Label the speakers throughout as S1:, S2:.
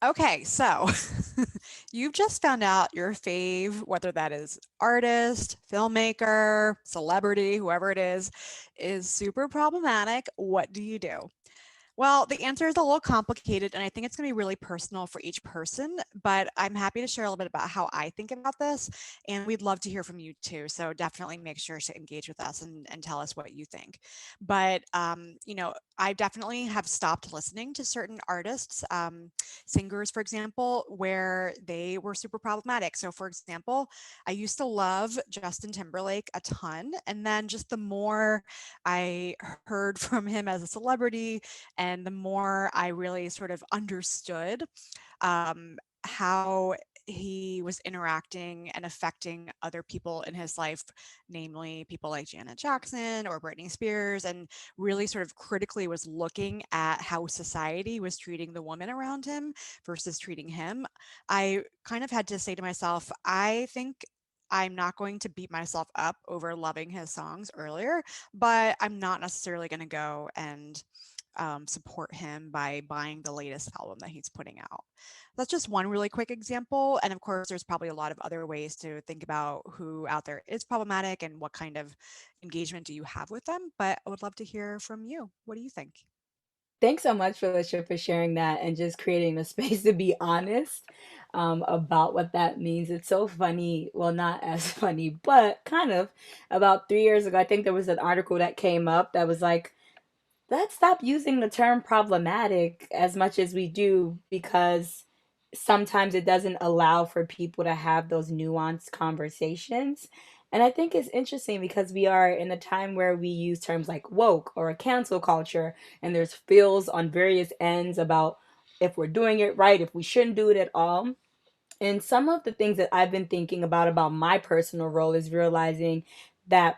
S1: Okay, so you've just found out your fave, whether that is artist, filmmaker, celebrity, whoever it is super problematic. What do you do? Well, the answer is a little complicated, and I think it's going to be really personal for each person. But I'm happy to share a little bit about how I think about this, and we'd love to hear from you too. So definitely make sure to engage with us and tell us what you think. But I definitely have stopped listening to certain artists, singers, for example, where they were super problematic. So, for example, I used to love Justin Timberlake a ton, and then just the more I heard from him as a celebrity and the more I really sort of understood how he was interacting and affecting other people in his life, namely people like Janet Jackson or Britney Spears, and really sort of critically was looking at how society was treating the woman around him versus treating him. I kind of had to say to myself, I think I'm not going to beat myself up over loving his songs earlier, but I'm not necessarily going to go and support him by buying the latest album that he's putting out. That's just one really quick example. And of course, there's probably a lot of other ways to think about who out there is problematic and what kind of engagement do you have with them. But I would love to hear from you. What do you think?
S2: Thanks so much, Felicia, for sharing that and just creating a space to be honest about what that means. It's so funny. Well, not as funny, but kind of. About 3 years ago, I think there was an article that came up that was like, let's stop using the term problematic as much as we do because sometimes it doesn't allow for people to have those nuanced conversations. And I think it's interesting because we are in a time where we use terms like woke or a cancel culture, and there's feels on various ends about if we're doing it right, if we shouldn't do it at all. And some of the things that I've been thinking about my personal role is realizing that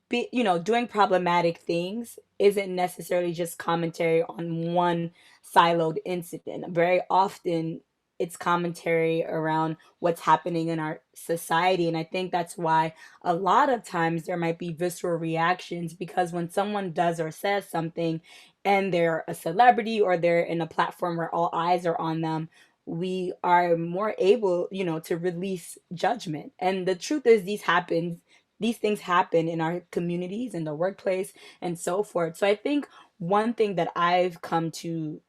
S2: doing problematic things isn't necessarily just commentary on one siloed incident. Very often it's commentary around what's happening in our society. And I think that's why a lot of times there might be visceral reactions because when someone does or says something and they're a celebrity or they're in a platform where all eyes are on them, we are more able, to release judgment. And the truth is these things happen in our communities, in the workplace, and so forth. So I think one thing that I've come to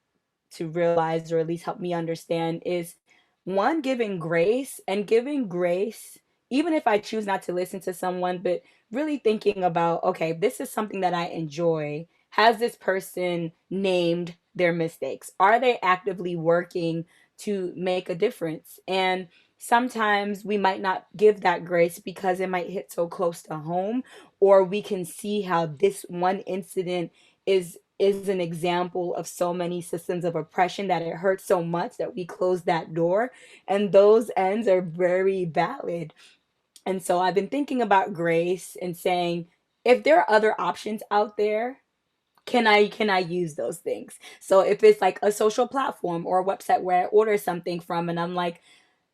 S2: realize, or at least help me understand, is one, giving grace, even if I choose not to listen to someone, but really thinking about, okay, this is something that I enjoy. Has this person named their mistakes? Are they actively working to make a difference? And sometimes we might not give that grace because it might hit so close to home, or we can see how this one incident is an example of so many systems of oppression that it hurts so much that we close that door, and those ends are very valid. And so I've been thinking about grace and saying, if there are other options out there, can I use those things? So if it's like a social platform or a website where I order something from and I'm like,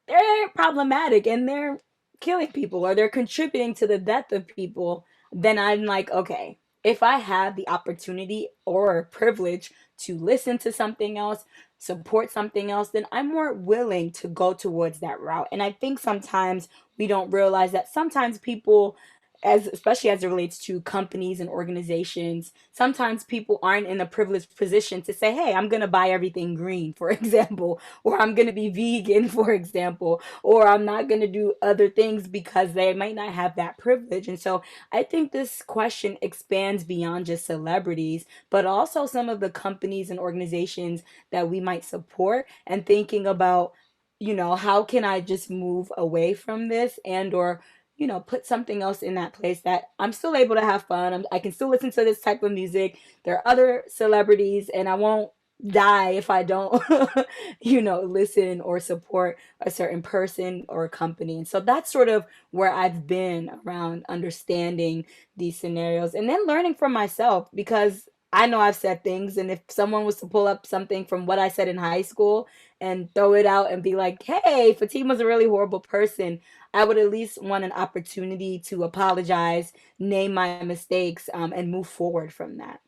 S2: they're problematic and they're killing people or they're contributing to the death of people, then I'm like, okay, if I have the opportunity or privilege to listen to something else, support something else, then I'm more willing to go towards that route. And I think sometimes we don't realize that sometimes people, as especially as it relates to companies and organizations, sometimes people aren't in a privileged position to say, hey, I'm going to buy everything green, for example, or I'm going to be vegan, for example, or I'm not going to do other things because they might not have that privilege. And so I think this question expands beyond just celebrities, but also some of the companies and organizations that we might support, and thinking about, how can I just move away from this, and or put something else in that place that I'm still able to have fun. I can still listen to this type of music. There are other celebrities, and I won't die if I don't, listen or support a certain person or company. And so that's sort of where I've been around understanding these scenarios and then learning from myself, because I know I've said things, and if someone was to pull up something from what I said in high school and throw it out and be like, hey, Fatima's a really horrible person, I would at least want an opportunity to apologize, name my mistakes, and move forward from that.